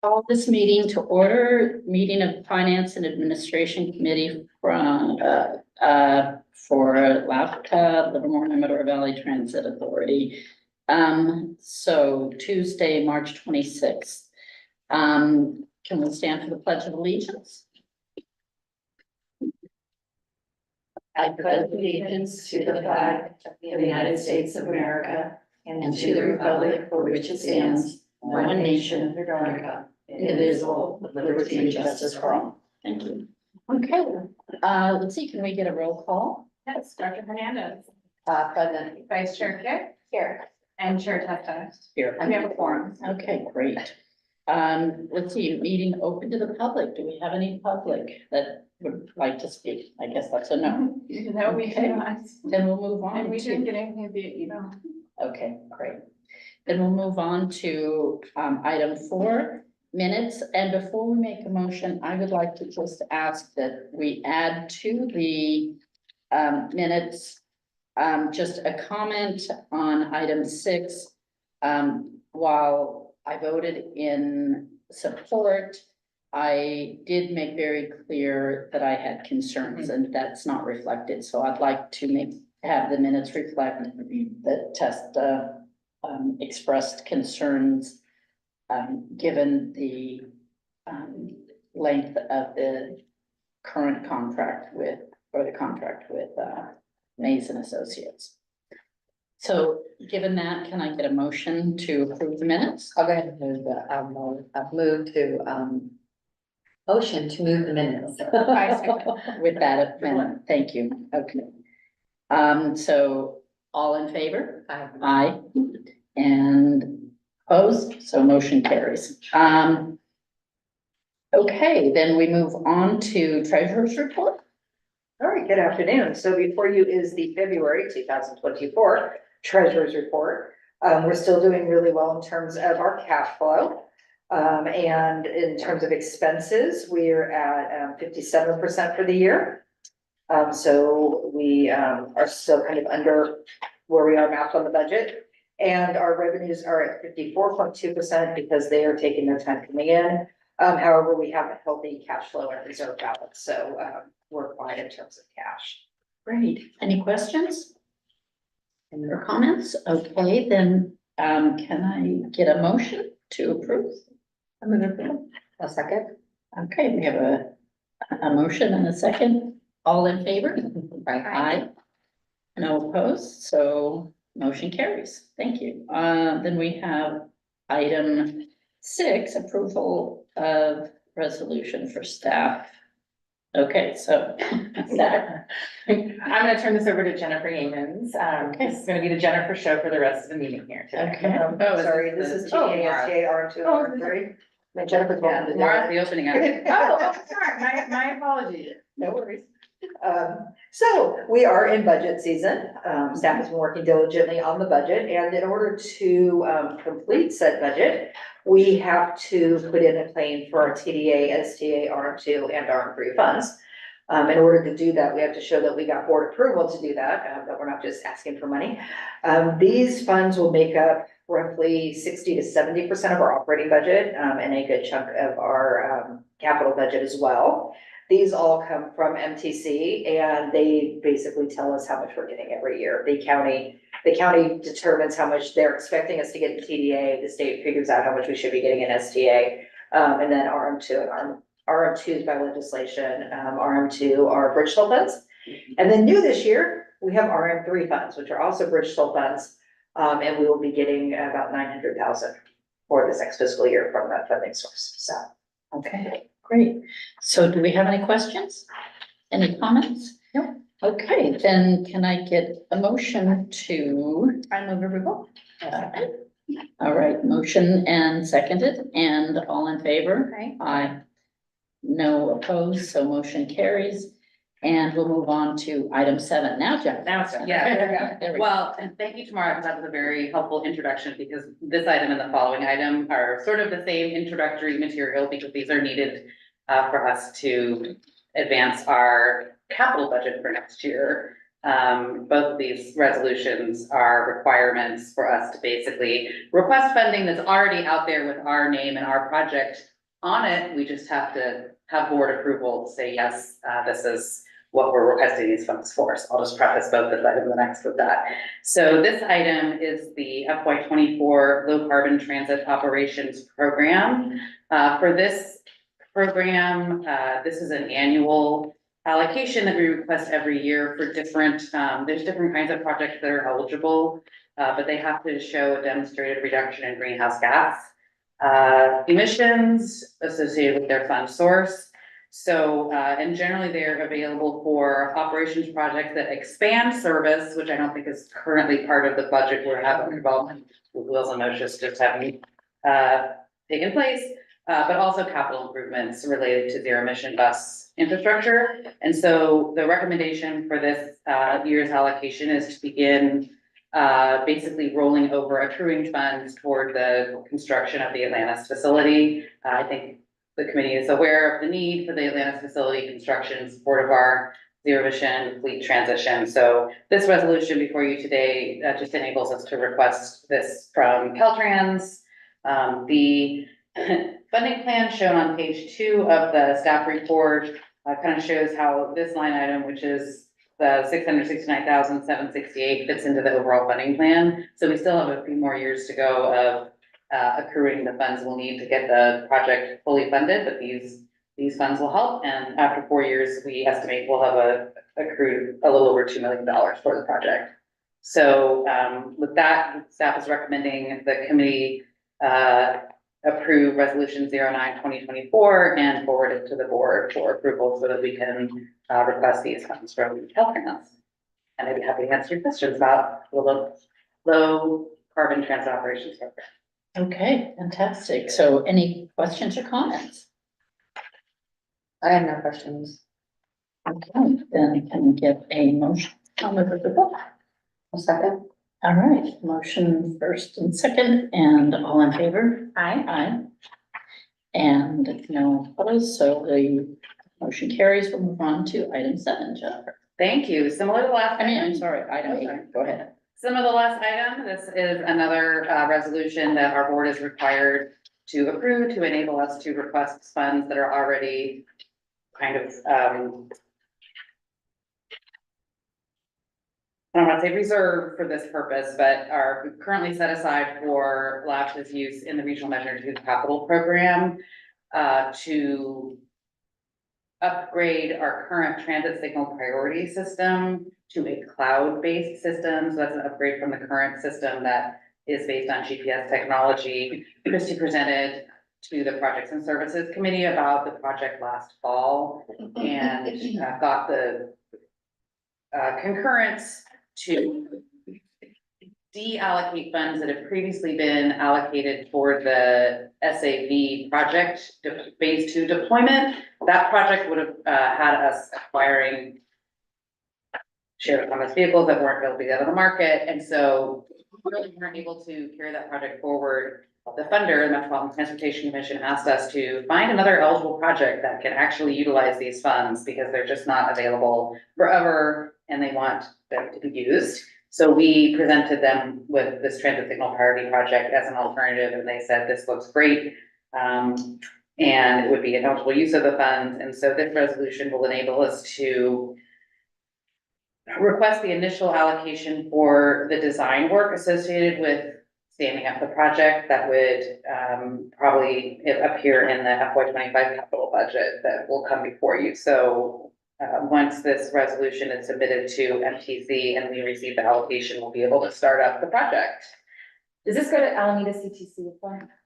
Call this meeting to order, meeting of Finance and Administration Committee from, for LAVTA, Livermore and Middle Valley Transit Authority. So Tuesday, March 26th. Can we stand for the Pledge of Allegiance? I pledge allegiance to the flag of the United States of America and to the republic for which it stands, one nation, under God, indivisible, with liberty and justice for all. Thank you. Okay, let's see, can we get a roll call? Yes, Dr. Hernandez, Present. Vice Chair Kick, Here. and Chair Testa. Here. We have a quorum. Okay, great. Let's see, meeting open to the public. Do we have any public that would like to speak? I guess that's a no. No, we Okay. cannot. Then we'll move on. And we to- didn't get anything via email. Okay, great. Then we'll move on to item 4, minutes. And before we make a motion, I would like to just ask that we add to the minutes just a comment on item 6. While I voted in support, I did make very clear that I had concerns and that's not reflected. So I'd like to have the minutes reflect that Testa expressed concerns given the length of the current contract with, or the contract with Mays and Associates. So given that, can I get a motion to approve the minutes? I'll go ahead and move I've moved to, motion to move the minutes. I second. With that amendment, thank you. Okay. So all in favor? Aye. And opposed, so motion carries. Okay, then we move on to treasurer's report. All right, good afternoon. So before you is the February 2024 Treasurer's Report. We're still doing really well in terms of our cash flow. And in terms of expenses, we're at 57% for the year. So we are still kind of under where we are mapped on the budget. And our revenues are at 54.2% because they are taking their time coming in. However, we have a healthy cash flow and reserve balance, so we're fine in terms of cash. Great. Any questions? Or comments? Okay, then, can I get a motion to approve? I'm gonna approve. A second. Okay, we have a motion and a second. All in favor? Right. Aye. No opposed, so motion carries. Thank you. Then we have item 6, approval of resolution for staff. Okay, so. I'm gonna turn this over to Jennifer Yeamans. This is gonna be the Jennifer show for the rest of the meeting here today. Okay. Sorry, this is TASTA RM2 and RM3. And Jennifer's Yeah, going to do tomorrow's it. the opening. Oh, sorry, my apologies. No worries. So we are in budget season. Staff has been working diligently on the budget, and in order to complete said budget, we have to put in a claim for our TDA, STA, RM2, and RM3 funds. In order to do that, we have to show that we got board approval to do that, that we're not just asking for money. These funds will make up roughly 60 to 70% of our operating budget, and a good chunk of our capital budget as well. These all come from MTC, and they basically tell us how much we're getting every year. The county determines how much they're expecting us to get in TDA. The state figures out how much we should be getting in STA. And then RM2 and RM2 is by legislation. RM2 are bridge toll funds. And then new this year, we have RM3 funds, which are also bridge toll funds. And we will be getting about 900,000 for this next fiscal year from that funding source. So. Okay, great. So do we have any questions? Any comments? No. Okay, then can I get a motion to? I move approval. All right, motion and seconded, and all in favor? Aye. Aye. No opposed, so motion carries. And we'll move on to item 7. Now, Jeff. Now it's done. Yeah. There we go. Well, and thank you, Tamara, because that was a very helpful introduction, because this item and the following item are sort of the same introductory material, because these are needed for us to advance our capital budget for next year. Both of these resolutions are requirements for us to basically request funding that's already out there with our name and our project on it. We just have to have board approval to say, yes, this is what we're requesting these funds for. So I'll just preface both this item and the next with that. So this item is the FY 24 Low Carbon Transit Operations Program. For this program, this is an annual allocation that we request every year for different, there's different kinds of projects that are eligible, but they have to show a demonstrated reduction in greenhouse gas emissions associated with their fund source. So, and generally they're available for operations projects that expand service, which I don't think is currently part of the budget we're having development with Wheels and Motions just having taken place, but also capital improvements related to zero emission bus infrastructure. And so the recommendation for this year's allocation is to begin basically rolling over accruing funds toward the construction of the Atlantis facility. I think the committee is aware of the need for the Atlantis facility construction in support of our zero emission fleet transition. So this resolution before you today just enables us to request this from Caltrans. The funding plan shown on page 2 of the staff report kind of shows how this line item, which is the $669,768, fits into the overall funding plan. So we still have a few more years to go of accruing the funds we'll need to get the project fully funded, but these funds will help. And after 4 years, we estimate we'll have accrued a little over $2 million for the project. So with that, staff is recommending the committee approve resolution 09/2024 and forward it to the board for approval so that we can request these funds from Caltrans. And I'd be happy to answer your questions about the low carbon transit operations program. Okay, fantastic. So any questions or comments? I have no questions. Okay, then can we get a motion on the approval? A second? All right, motion first and second, and all in favor? Aye. Aye. And no opposed, so the motion carries. We'll move on to item 7, Jennifer. Thank you. Similar to the last. I'm sorry, item 8, go ahead. Similar to the last item, this is another resolution that our board is required to approve to enable us to request funds that are already kind of I don't want to say reserved for this purpose, but are currently set aside for LAVTA's use in the Regional Measure 2 Capital Program to upgrade our current transit signal priority system to a cloud-based system. So that's an upgrade from the current system that is based on GPS technology. Christy presented to the Projects and Services Committee about the project last fall and got the concurrence to deallocate funds that have previously been allocated for the SAV project, phase 2 deployment. That project would have had us acquiring shared autonomous vehicles that weren't able to get out of the market. And so we really weren't able to carry that project forward. The funder, the Metropolitan Transportation Commission, asked us to find another eligible project that can actually utilize these funds because they're just not available forever and they want them to be used. So we presented them with this transit signal priority project as an alternative, and they said, this looks great. And it would be an eligible use of the funds. And so this resolution will enable us to request the initial allocation for the design work associated with standing up the project that would probably appear in the FY 25 capital budget that will come before you. So once this resolution is submitted to MTC and we receive the allocation, we'll be able to start up the project. Does this go to Alameda CTC?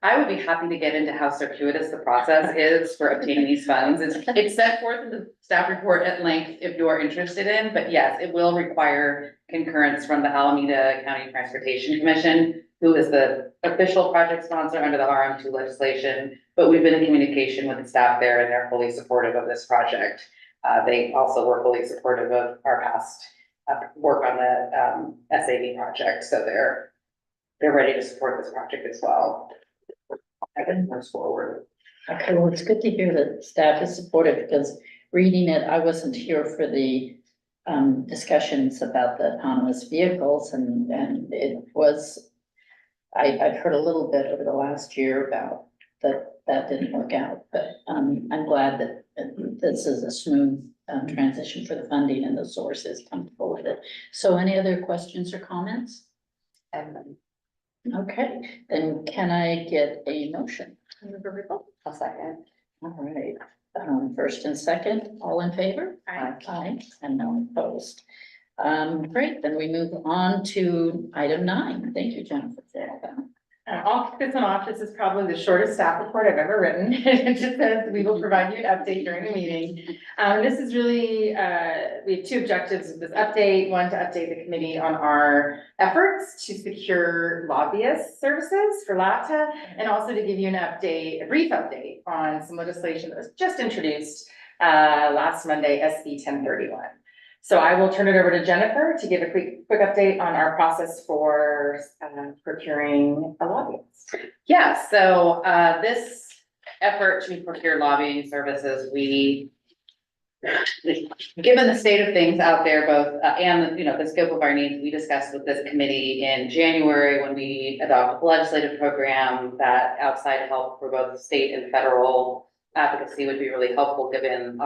I would be happy to get into how circuitous the process is for obtaining these funds. It's set forth in the staff report at length if you are interested in, but yes, it will require concurrence from the Alameda County Transportation Commission, who is the official project sponsor under the RM2 legislation. But we've been in communication with the staff there and they're fully supportive of this project. They also were fully supportive of our past work on the SAV project. So they're ready to support this project as well. I can press forward. Okay, well, it's good to hear that staff is supportive because reading it, I wasn't here for the discussions about the autonomous vehicles and it was, I've heard a little bit over the last year about that didn't work out, but, I'm glad that this is a smooth, transition for the funding and the source is comfortable with it. So any other questions or comments? Okay, then can I get a motion? A second. All right, first and second, all in favor? Aye. Aye, and no opposed. Great, then we move on to item 9. Thank you, Jennifer, for all that. I'll kick this one off. This is probably the shortest staff report I've ever written. It just says we will provide you an update during the meeting. This is really, we have 2 objectives with this update. One, to update the committee on our efforts to secure lobbyist services for LAVTA, and also to give you an update, a brief update on some legislation that was just introduced last Monday, SB 1031. So I will turn it over to Jennifer to give a quick update on our process for procuring a lobbyist. Yeah, so this effort to procure lobbying services, given the state of things out there, both, and, the scope of our needs, we discussed with this committee in January when we adopted a legislative program that outside help for both state and federal advocacy would be really helpful given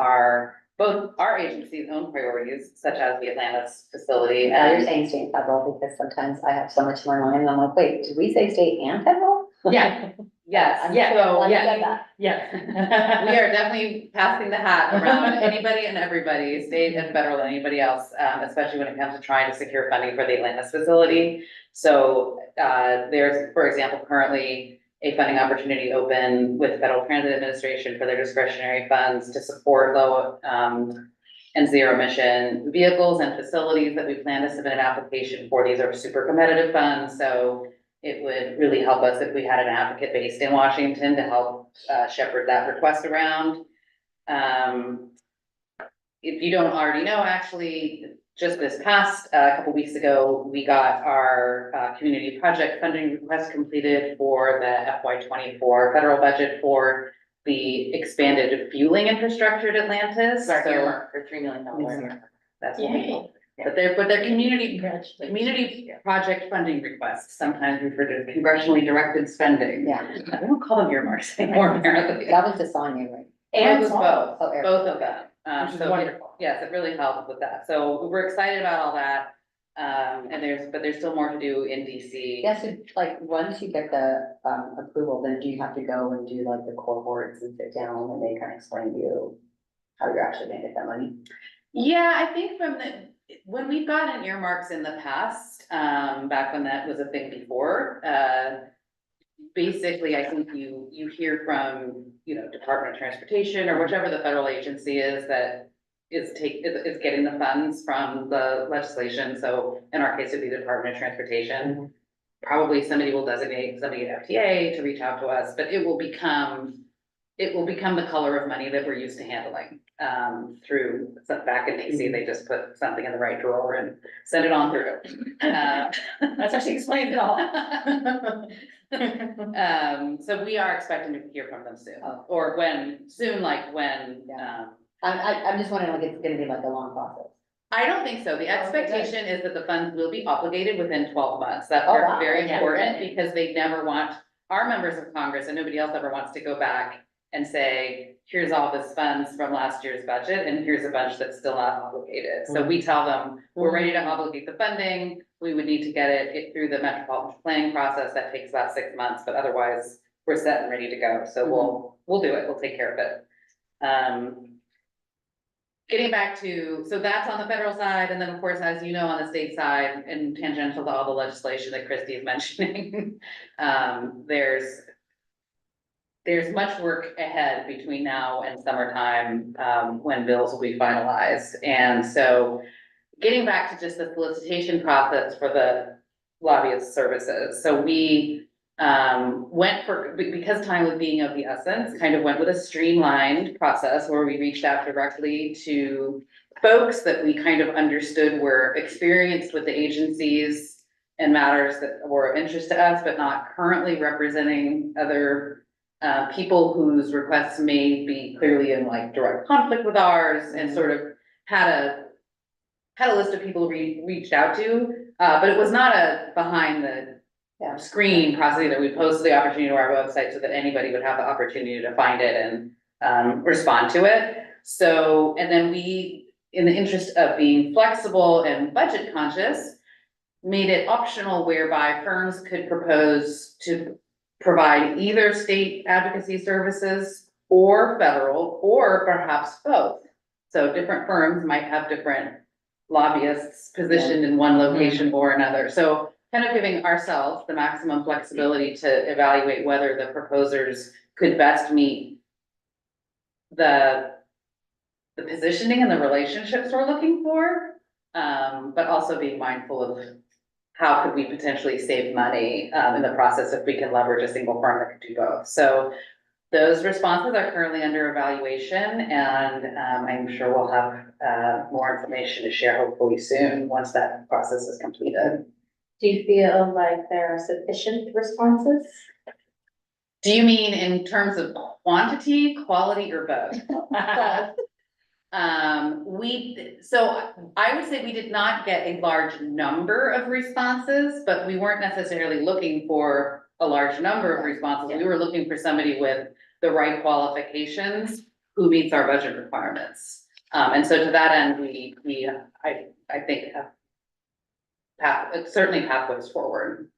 both our agency's own priorities, such as the Atlantis facility. You're And saying state and federal, because sometimes I have so much in my mind, and I'm like, wait, did we say state and federal? Yeah, yes, I'm yeah, so glad you yes. said that. yeah. We are definitely passing the hat around anybody and everybody, state and federal, and anybody else, especially when it comes to trying to secure funding for the Atlantis facility. So, there's, for example, currently a funding opportunity open with Federal Transit Administration for their discretionary funds to support low, and zero emission vehicles and facilities that we plan to submit an application for. These are super competitive funds, so it would really help us if we had an advocate based in Washington to help shepherd that request around. If you don't already know, actually, just this past, couple weeks ago, we got our community project funding request completed for the FY 24 federal budget for the expanded fueling infrastructure at Atlantis. It's our So earmark for $3 million. that's what we Yay. call it. But they're community Congratulations. Community project funding requests, sometimes referred to as congressionally directed spending. Yeah, We don't call them earmarks anymore, apparently. that was just on you, right? And Oh, both, oh, Eric. both of them. Which is So wonderful. yes, it really helped with that. So we're excited about all that. And there's still more to do in DC. Yeah, so like, once you get the approval, then do you have to go and do like the core boards and sit down and they kind of explain to you how you're actually gonna get that money? Yeah, I think when we've gotten earmarks in the past, back when that was a thing before, basically, I think you hear from, Department of Transportation or whichever the federal agency is that is getting the funds from the legislation. So in our case, it'd be the Department of Transportation. Probably somebody will designate somebody at FTA to reach out to us, but it will become the color of money that we're used to handling. Through, so back in DC, they just put something in the right drawer and send it on through. That's actually explains it all. So we are expecting to hear from them soon, Oh. or soon, like when, Yeah. I'm just wondering, like, it's gonna be like a long process. I don't think so. The expectation is that the funds will be obligated within 12 months. That's Oh, wow. very Yeah. important because they never want, our members of Congress and nobody else ever wants to go back and say, here's all this funds from last year's budget and here's a bunch that's still not obligated. So we tell them, we're ready to obligate the funding. We would need to get it through the metropolitan planning process. That takes about 6 months, but otherwise we're set and ready to go. So we'll do it. We'll take care of it. Getting back to, so that's on the federal side, and then of course, as you know, on the state side, and tangential to all the legislation that Christie is mentioning, there's much work ahead between now and summertime, when bills will be finalized. And so getting back to just the solicitation process for the lobbyist services. So we because time was being of the essence, kind of went with a streamlined process where we reached out directly to folks that we kind of understood were experienced with the agencies and matters that were of interest to us, but not currently representing other people whose requests may be clearly in like direct conflict with ours, and sort of had had a list of people reached out to, but it was not a behind the screen process either. We posted the opportunity to our website so that anybody would have the opportunity to find it and respond to it. So, and then we, in the interest of being flexible and budget conscious, made it optional whereby firms could propose to provide either state advocacy services or federal, or perhaps both. So different firms might have different lobbyists positioned in one location or another. So kind of giving ourselves the maximum flexibility to evaluate whether the proposers could best meet the positioning and the relationships we're looking for, but also being mindful of how could we potentially save money in the process if we can leverage a single firm that could do both. So those responses are currently under evaluation, and I'm sure we'll have more information to share hopefully soon, once that process is completed. Do you feel like there are sufficient responses? Do you mean in terms of quantity, quality, or both? So I would say we did not get a large number of responses, but we weren't necessarily looking for a large number of responses. We were looking for somebody with the right qualifications who meets our budget requirements. And so to that end, I think certainly pathways forward.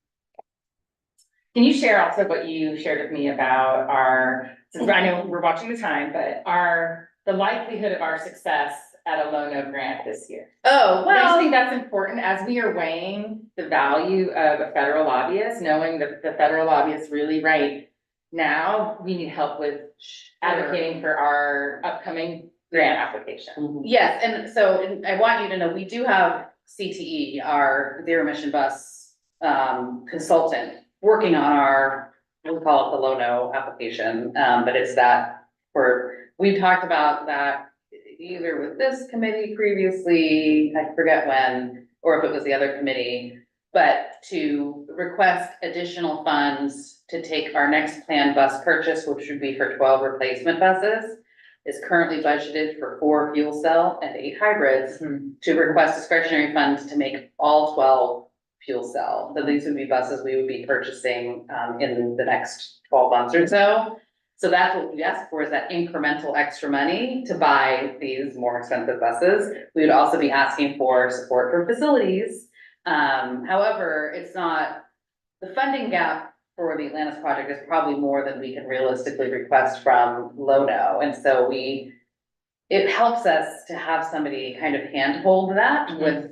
Can you share also what you shared with me about our, since I know we're watching the time, but the likelihood of our success at a low-no grant this year? Oh, I just well, think that's important as we are weighing the value of a federal lobbyist, knowing that the federal lobbyist really right now, we need help with advocating for our upcoming grant application. yes, and so and I want you to know, we do have CTE, our zero emission bus consultant, working on our, we call it the low-no application, but it's that we've talked about that either with this committee previously, I forget when, or if it was the other committee, but to request additional funds to take our next planned bus purchase, which would be for 12 replacement buses, is currently budgeted for 4 fuel cell and 8 hybrids, to request discretionary funds to make all 12 fuel cell. So these would be buses we would be purchasing in the next 12 months or so. So that's what we asked for, is that incremental extra money to buy these more expensive buses. We would also be asking for support for facilities. However, it's not, the funding gap for the Atlantis project is probably more than we can realistically request from Lono. And so it helps us to have somebody kind of handhold that with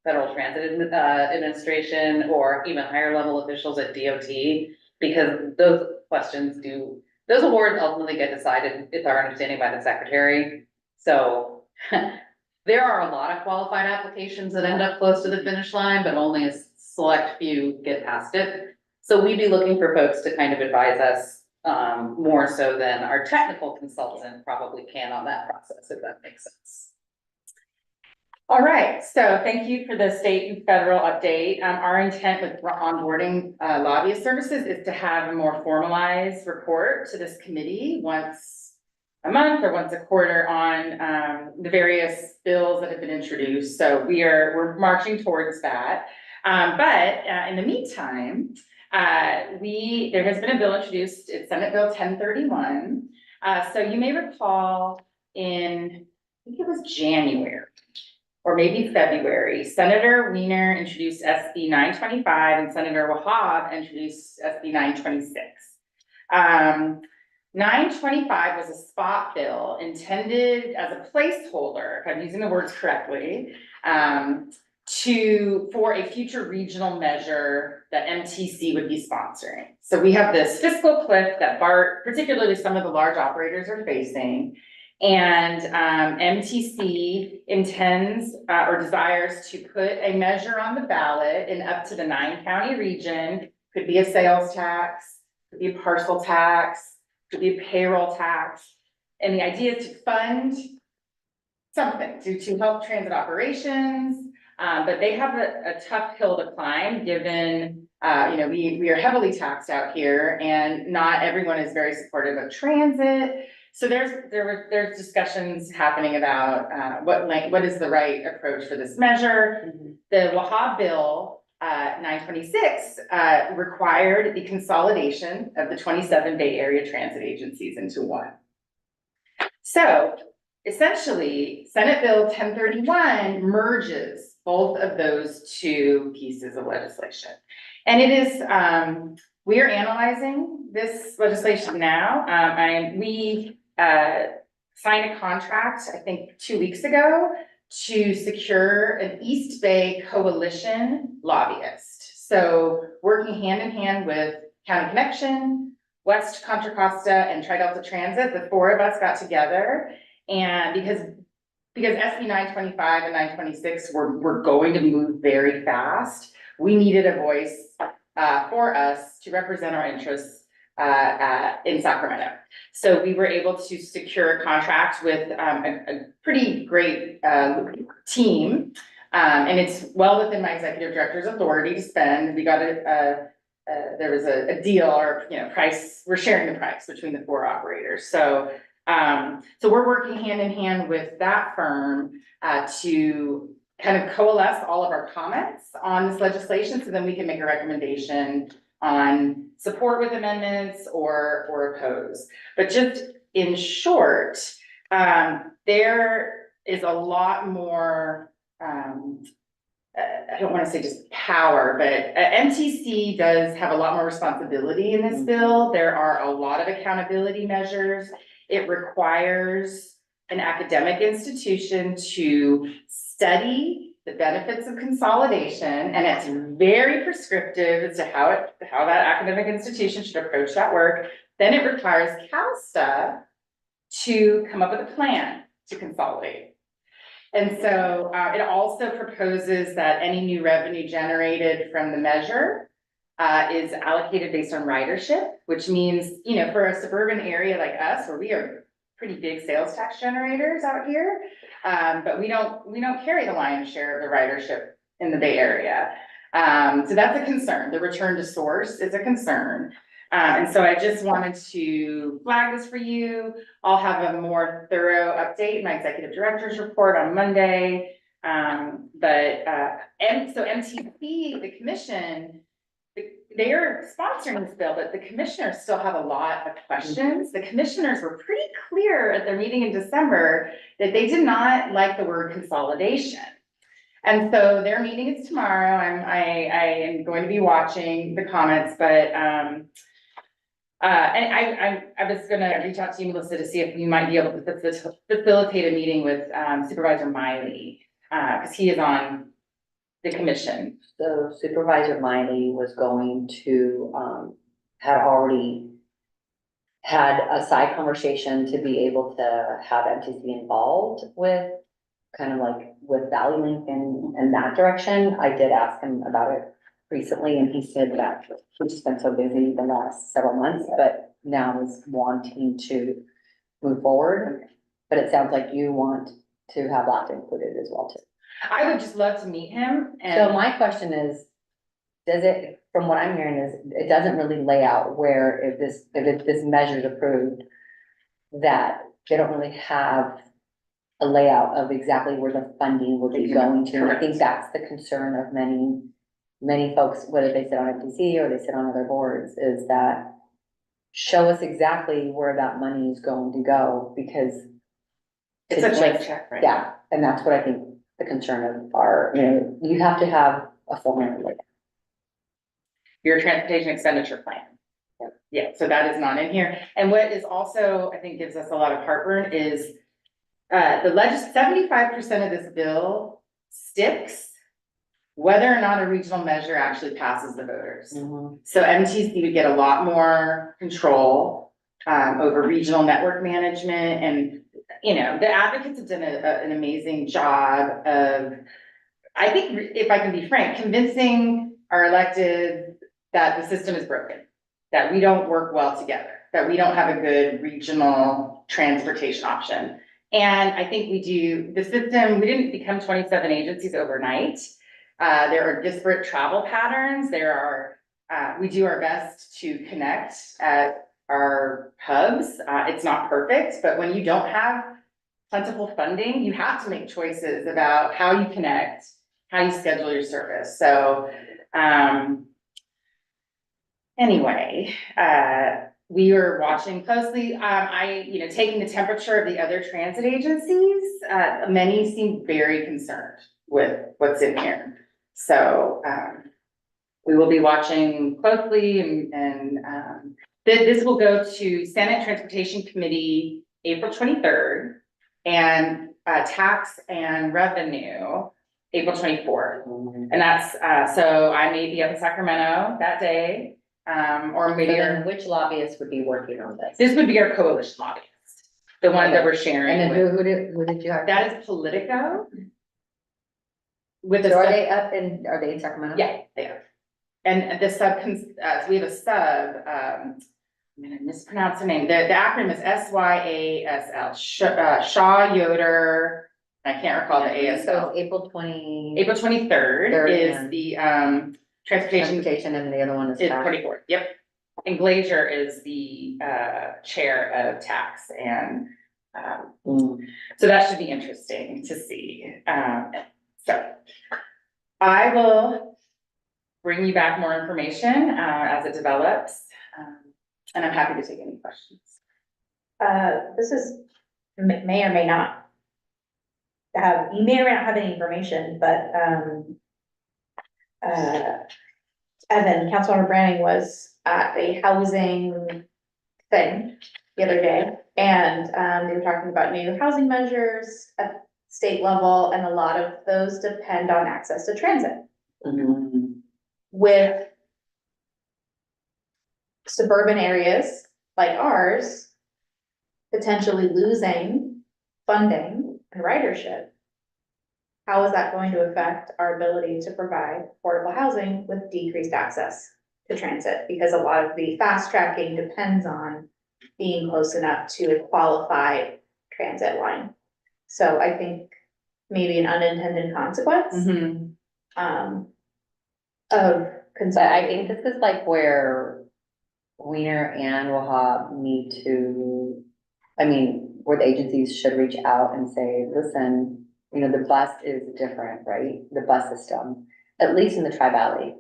Federal Transit Administration or even higher level officials at DOT, because those awards ultimately get decided, it's our understanding, by the secretary. So there are a lot of qualified applications that end up close to the finish line, but only a select few get past it. So we'd be looking for folks to kind of advise us more so than our technical consultant probably can on that process, if that makes sense. All right, so thank you for the state and federal update. Our intent with onboarding lobbyist services is to have a more formalized report to this committee once a month or once a quarter on the various bills that have been introduced. So we're marching towards that. But in the meantime, there has been a bill introduced. It's Senate Bill 1031. So you may recall I think it was January or maybe February, Senator Wiener introduced SB 925 and Senator Wahab introduced SB 926. 925 was a spot bill intended as a placeholder, if I'm using the words correctly, for a future regional measure that MTC would be sponsoring. So we have this fiscal cliff that particularly some of the large operators are facing. And MTC intends or desires to put a measure on the ballot in up to the 9-county region. Could be a sales tax, could be a parcel tax, could be a payroll tax. And the idea is to fund something to help transit operations. But they have a tough hill to climb given, we are heavily taxed out here and not everyone is very supportive of transit. So there's discussions happening about, what is the right approach for this measure? The Wahab bill, 926, required the consolidation of the 27 Bay Area transit agencies into one. So essentially, Senate Bill 1031 merges both of those two pieces of legislation. And it is, we are analyzing this legislation now. We signed a contract, I think 2 weeks ago, to secure an East Bay coalition lobbyist. So working hand in hand with County Connection, West Contra Costa, and Tri-Delta Transit, the four of us got together. And because SB 925 and 926 were going to move very fast, we needed a voice for us to represent our interests in Sacramento. So we were able to secure a contract with a pretty great team. And it's well within my executive director's authority to spend. We got there was a deal or, price, we're sharing the price between the four operators. So we're working hand in hand with that firm to kind of coalesce all of our comments on this legislation, so then we can make a recommendation on support with amendments or oppose. But just in short, there is a lot more, I don't want to say just power, but MTC does have a lot more responsibility in this bill. There are a lot of accountability measures. It requires an academic institution to study the benefits of consolidation, and it's very prescriptive as to how that academic institution should approach that work. Then it requires LAVTA to come up with a plan to consolidate. And so it also proposes that any new revenue generated from the measure is allocated based on ridership, which means, for a suburban area like us, where we are pretty big sales tax generators out here, but we don't carry the lion's share of the ridership in the Bay Area. So that's a concern. The return to source is a concern. And so I just wanted to flag this for you. I'll have a more thorough update in my executive director's report on Monday. And so MTP, the commission, they are sponsoring this bill, but the commissioners still have a lot of questions. The commissioners were pretty clear at their meeting in December that they did not like the word consolidation. And so their meeting is tomorrow. I am going to be watching the comments, but and I was gonna reach out to you, Melissa, to see if you might be able to facilitate a meeting with Supervisor Miley, because he is on the commission. So Supervisor Miley was going to, had already had a side conversation to be able to have MTC involved with kind of like with Valley Link and that direction. I did ask him about it recently, and he said that he's just been so busy the last several months, but now is wanting to move forward. But it sounds like you want to have LAVTA included as well too. I would just love to meet him. So my question is, does it, from what I'm hearing is, it doesn't really lay out where if this measure is approved, that they don't really have a layout of exactly where the funding will be going to. And I think that's the concern of many folks, whether they sit on FTC or they sit on other boards, is that show us exactly where that money is going to go, because It's a blank check, right? yeah, and that's what I think the concern of our, you have to have a formula. Your transportation expenditure plan. Yeah, so that is not in here. And what is also, I think, gives us a lot of heartburn is the 75% of this bill sticks whether or not a regional measure actually passes the voters. So MTC would get a lot more control over regional network management, and the advocates have done an amazing job of, I think, if I can be frank, convincing our elected that the system is broken, that we don't work well together, that we don't have a good regional transportation option. And I think we do, the system, we didn't become 27 agencies overnight. There are disparate travel patterns. We do our best to connect our hubs. It's not perfect, but when you don't have plentiful funding, you have to make choices about how you connect, how you schedule your service. So, anyway, we were watching closely. Taking the temperature of the other transit agencies, many seem very concerned with what's in here. So, we will be watching closely and this will go to Senate Transportation Committee April 23rd and Tax and Revenue April 24th. And that's, so I may be up in Sacramento that day, or So maybe then which lobbyist would be working on this? this would be our coalition lobbyist, the one that we're sharing And then with. who did you hire? That is Politico. With the So are sub- are they in Sacramento? Yeah, they are. And the so we have a sub, I'm gonna mispronounce her name, the acronym is SYASL, Shaw Yoder, I can't recall the So ASL. it's April 20. April 23rd Third, is and- the, transportation, Transportation and the other one is is tax. 24th, yep. And Glazier is the, chair of tax and, so that should be interesting to see. So I will bring you back more information, as it develops. And I'm happy to take any questions. This is, may or may not have, you may or may not have any information, but, Evan, Councilmember Branning was at a housing thing the other day, and, they were talking about new housing measures at state level, and a lot of those depend on access to transit. With suburban areas like ours potentially losing funding and ridership, how is that going to affect our ability to provide affordable housing with decreased access to transit? Because a lot of the fast tracking depends on being close enough to a qualified transit line. So I think maybe an unintended consequence, of But I think this is like where Wiener and Wahab need to, where the agencies should reach out and say, listen, the bus is different, right? The bus system, at least in the Tri-Valley.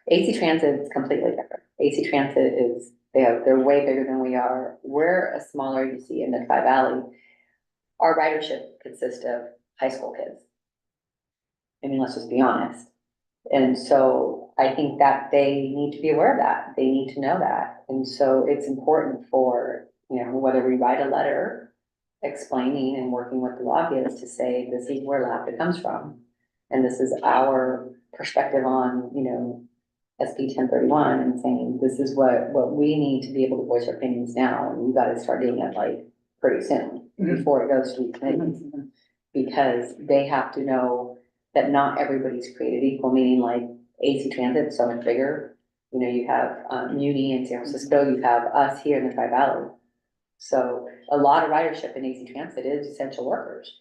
AC Transit is completely different. AC Transit is, they're way bigger than we are. We're a smaller agency in the Tri-Valley. Our ridership consists of high school kids. Let's just be honest. And so I think that they need to be aware of that. They need to know that. And so it's important for, whether we write a letter explaining and working with the lobbyists to say, this is where LAVTA comes from. And this is our perspective on, SB 1031 and saying, this is what we need to be able to voice our opinions now. And you got to start doing it like pretty soon before it goes to the committees. Because they have to know that not everybody's created equal, meaning like AC Transit is so much bigger. You have Muni in San Francisco, you have us here in the Tri-Valley. So a lot of ridership in AC Transit is essential workers.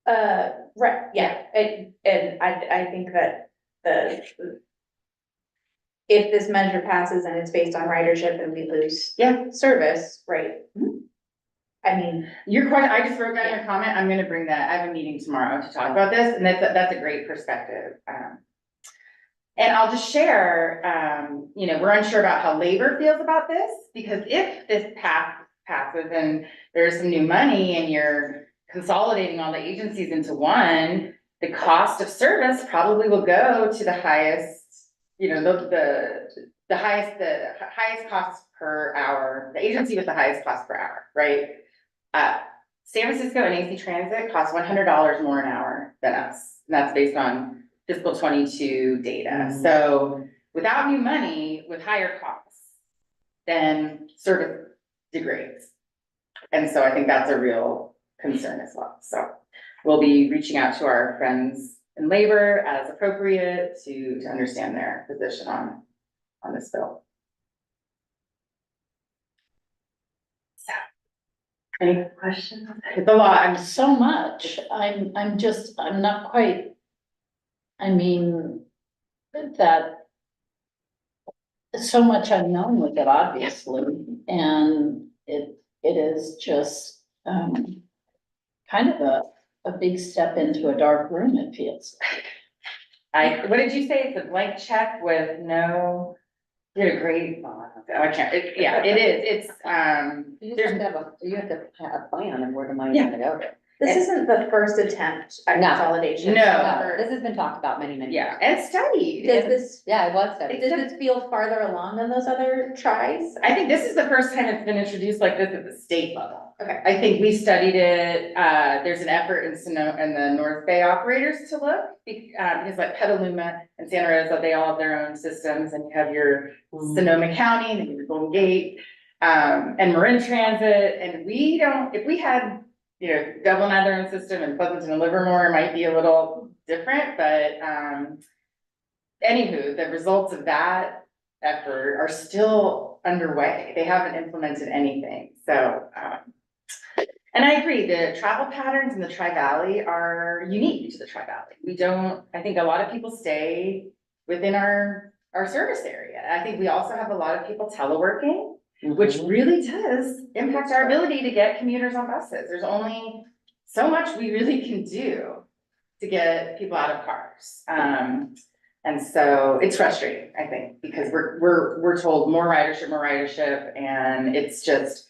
right, yeah, and I think that if this measure passes and it's based on ridership and we lose service, right? I mean, Your question, I just wrote down your comment, I'm gonna bring that, I have a meeting tomorrow to talk about this, and that's a great perspective. And I'll just share, we're unsure about how labor feels about this, because if this passes and there's some new money and you're consolidating all the agencies into one, the cost of service probably will go to the highest, the highest cost per hour, the agency with the highest cost per hour, right? San Francisco and AC Transit costs $100 more an hour than us. And that's based on fiscal 22 data. So without new money, with higher costs, then service degrades. And so I think that's a real concern as well. So we'll be reaching out to our friends in labor as appropriate to understand their position on this bill. So, any questions? It's a lot. I'm So much, I'm not quite, that so much unknown with it, obviously, and it is just, kind of a big step into a dark room, it feels. What did you say? It's a blank check with no, you had a great, I can't, yeah, it is, it's, You have to have a plan of where the money's gonna go. This isn't the first attempt at No. consolidation. No. However, This has been talked about many, many yeah, years. and studied. Does this, Yeah, it was studied. does this feel farther along than those other tries? I think this is the first time it's been introduced like this at the state level. Okay. I think we studied it, there's an effort in in the North Bay operators to look, because like Petaluma and Santa Rosa, they all have their own systems, and you have your Sonoma County, and your Golden Gate, and Marin Transit, and we don't, if we had, you know, Dublin had their own system, and Pleasanton and Livermore might be a little different, but, anywho, the results of that effort are still underway. They haven't implemented anything, so, and I agree, the travel patterns in the Tri-Valley are unique to the Tri-Valley. We don't, I think a lot of people stay within our service area. I think we also have a lot of people teleworking, which really does impact our ability to get commuters on buses. There's only so much we really can do to get people out of cars. And so it's frustrating, I think, because we're told more ridership, and it's just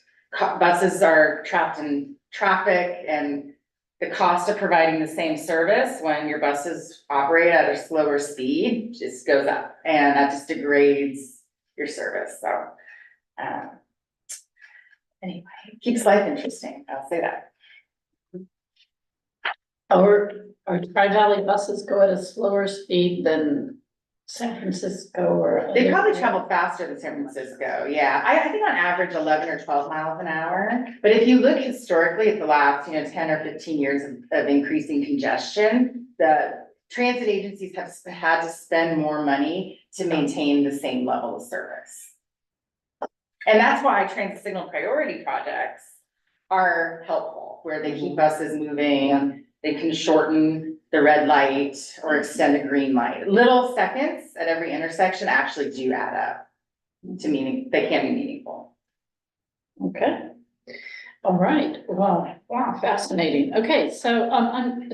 buses are trapped in traffic, and the cost of providing the same service when your buses operate at a slower speed just goes up, and that just degrades your service, so. Anyway, keeps life interesting, I'll say that. Our Tri-Valley buses go at a slower speed than San Francisco or. They probably travel faster than San Francisco, yeah, I think on average 11 or 12 miles an hour. But if you look historically at the last, 10 or 15 years of increasing congestion, the transit agencies have had to spend more money to maintain the same level of service. And that's why transit signal priority projects are helpful, where they keep buses moving, they can shorten the red light or extend the green light. Little seconds at every intersection actually do add up to meaning, they can be meaningful. Okay. All right, well, wow, fascinating. Okay, so,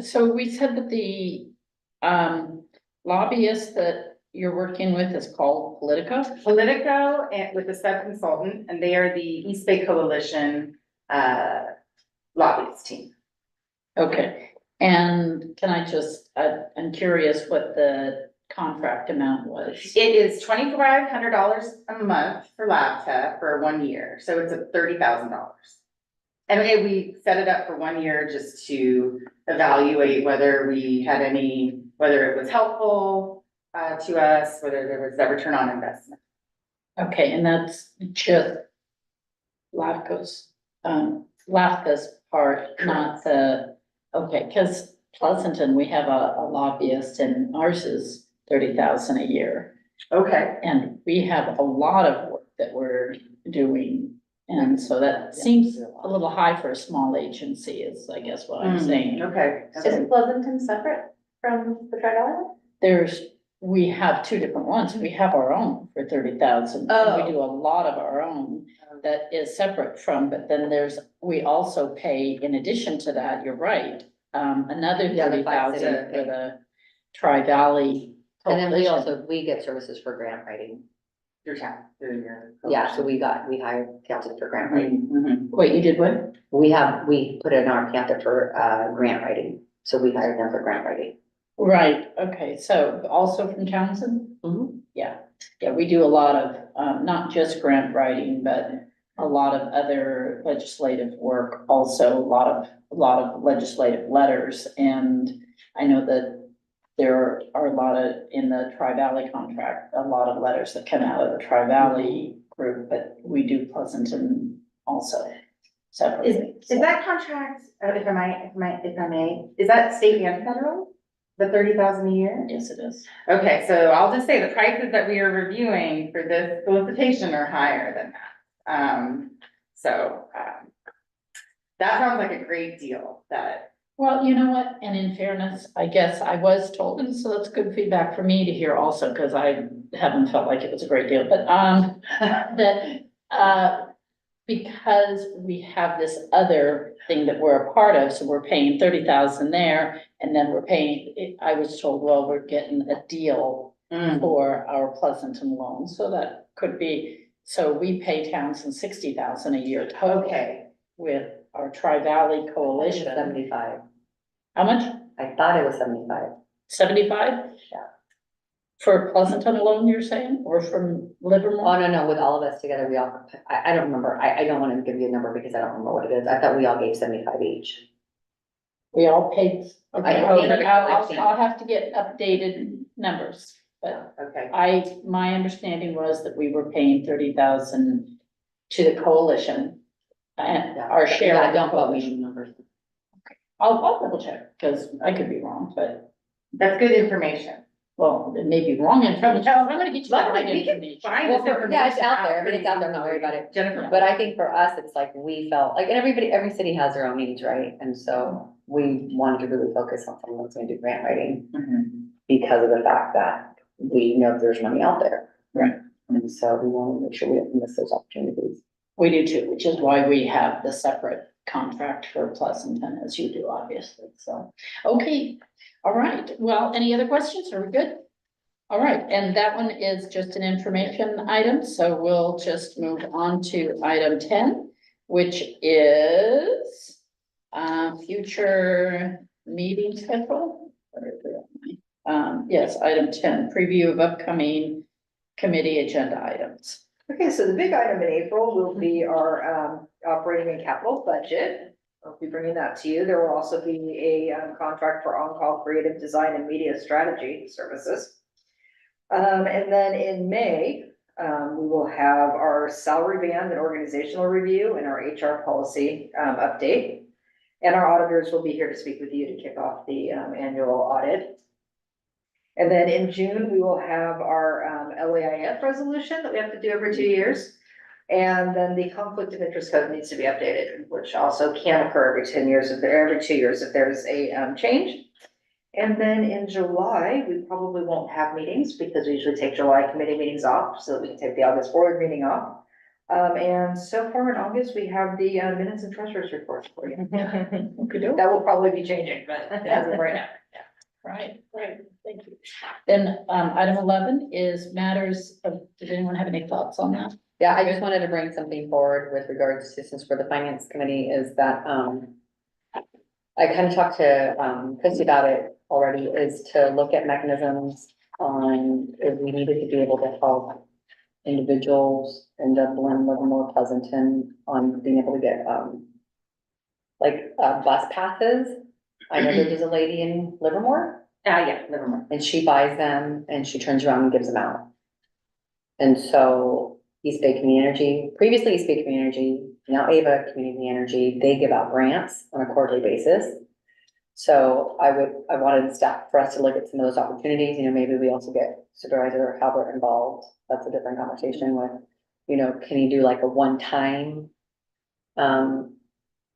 so we said that the, lobbyist that you're working with is called Politico? Politico and with the sub-consultant, and they are the East Bay Coalition, lobbyist team. Okay, and can I just, I'm curious what the contract amount was? It is $2,500 a month for LAVTA for 1 year, so it's a $30,000. And we set it up for 1 year just to evaluate whether we had whether it was helpful to us, whether there was that return on investment. Okay, and that's just LAFCO's, LAFCO's part, not the, okay, because Pleasanton, we have a lobbyist and ours is 30,000 a year. Okay. And we have a lot of work that we're doing. And so that seems a little high for a small agency is, I guess, what I'm saying. Okay. Is Pleasanton separate from the Tri-Valley? We have two different ones. We have our own for 30,000. Oh. We do a lot of our own that is separate from, but then we also pay, in addition to that, you're right, another Yeah, the 30,000 5 for the Tri-Valley. And then Coalition. we get services for grant writing. Your town. Yeah, so we hired Panther for grant writing. Mhm. Wait, you did what? We put in our Panther for, grant writing, so we hired them for grant writing. Right, okay, so also from Townsend? Mhm. Yeah, we do a lot of, not just grant writing, but a lot of other legislative work, also a lot of legislative letters. And I know that there are a lot of, in the Tri-Valley contract, a lot of letters that come out of the Tri-Valley group, but we do Pleasanton also separately. Is that contract, if I may, is that state and federal? The 30,000 a year? Yes, it is. Okay, so I'll just say the prices that we are reviewing for this solicitation are higher than that. That sounds like a great deal that Well, you know what, and in fairness, I guess I was told, and so that's good feedback for me to hear also, because I haven't felt like it was a great deal, but, that, because we have this other thing that we're a part of, so we're paying 30,000 there, and then we're paying, I was told, well, we're getting a deal for our Pleasanton loan, so that could be, so we pay Townsend 60,000 a year total Okay. with our Tri-Valley Coalition. 75. How much? I thought it was 75. 75? Yeah. For Pleasanton alone, you're saying, or from Oh, Livermore? no, with all of us together, we all, I don't remember. I don't want to give you a number because I don't remember what it is. I thought we all gave 75 each. We all paid, okay, I think- I'll have to get updated numbers, but Okay. my understanding was that we were paying 30,000 to the coalition. And our share. Yeah, of the don't quote me coalition. on numbers. I'll double check, because I could be wrong, but, That's good information. well, it may be wrong information. I'm gonna get you the right We can information. find Well, this yeah, it's information out there. I mean, it's out there. I'm not worried about it. Jennifer. But I think for us, it's like we felt like, and every city has their own needs, right? And so we wanted to really focus on someone that's gonna do grant writing because of the fact that we know there's money out there. Right. And so we want to make sure we don't miss those opportunities. We do too, which is why we have the separate contract for Pleasanton, as you do, obviously, so. Okay, all right, well, any other questions? Are we good? All right, and that one is just an information item, so we'll just move on to item 10, which is future meeting schedule. Where is it? Yes, item 10, preview of upcoming committee agenda items. Okay, so the big item in April will be our operating and capital budget. I'll be bringing that to you. There will also be a contract for on-call creative design and media strategy services. And then in May, we will have our salary band and organizational review and our HR policy update. And our auditors will be here to speak with you to kick off the annual audit. And then in June, we will have our LAIF resolution that we have to do every 2 years. And then the conflict of interest code needs to be updated, which also can occur every 10 years, every 2 years if there's a change. And then in July, we probably won't have meetings because we usually take July committee meetings off so that we can take the August board meeting off. And so far in August, we have the minutes and treasurer's reports for you. That will probably be changing, but as of right now. Right, thank you. Then, item 11 is matters of, did anyone have any thoughts on that? Yeah, I just wanted to bring something forward with regards to, since we're the finance committee, is that, I kind of talked to, Christy about it already, is to look at mechanisms on if we needed to be able to help individuals in Dublin, Livermore, Pleasanton, on being able to get, bus passes. I know there's a lady in Livermore, Yeah, Livermore. and she buys them and she turns around and gives them out. And so East Bay Community Energy, previously East Bay Community Energy, now Ava Community Energy, they give out grants on a quarterly basis. So I wanted staff for us to look at some of those opportunities, you know, maybe we also get Supervisor Halbert involved. That's a different conversation with, you know, can you do like a one-time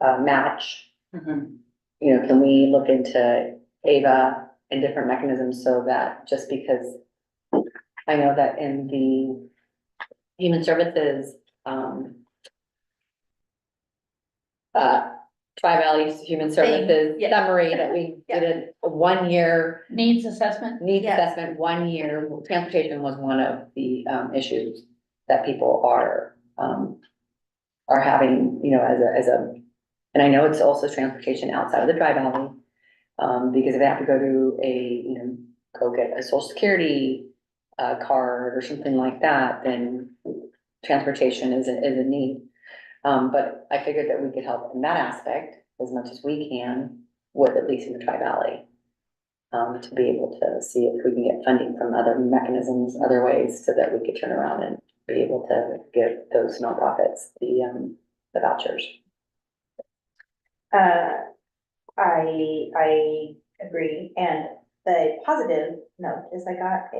match? You know, can we look into Ava and different mechanisms so that just because I know that in the Human Services, Tri-Valley Human Services yeah. summary that we did a 1 year Needs assessment? needs Yes. assessment, 1 year, transportation was one of the issues that people are having, you know, and I know it's also transportation outside of the Tri-Valley. Because if they have to go to go get a social security card or something like that, then transportation is a need. But I figured that we could help in that aspect as much as we can with at least in the Tri-Valley. To be able to see if we can get funding from other mechanisms, other ways, so that we could turn around and be able to give those nonprofits the vouchers. I agree, and the positive note is I got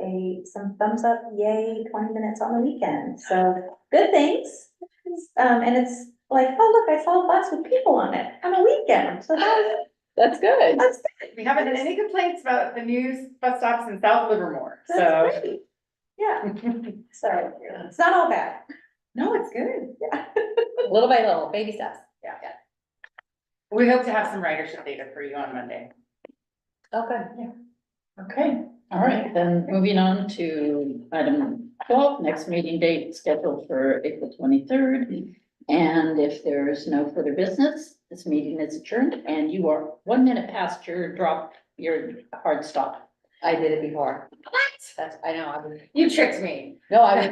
some thumbs up, yay, 20 minutes on the weekend, so good things. And it's like, oh, look, I saw lots of people on it on a weekend, so that That's good. That's, We haven't had any complaints about the new bus stops in South Livermore, so. that's great. Yeah, so it's not all bad. No, it's good. Little by little, baby steps. We hope to have some ridership data for you on Monday. Okay. Okay, all right, then moving on to item 12, next meeting date scheduled for April 23rd. And if there's no further business, this meeting is adjourned and you are 1 minute past your hard stop. I did it before. What? That's, I know, You tricked me. no, I was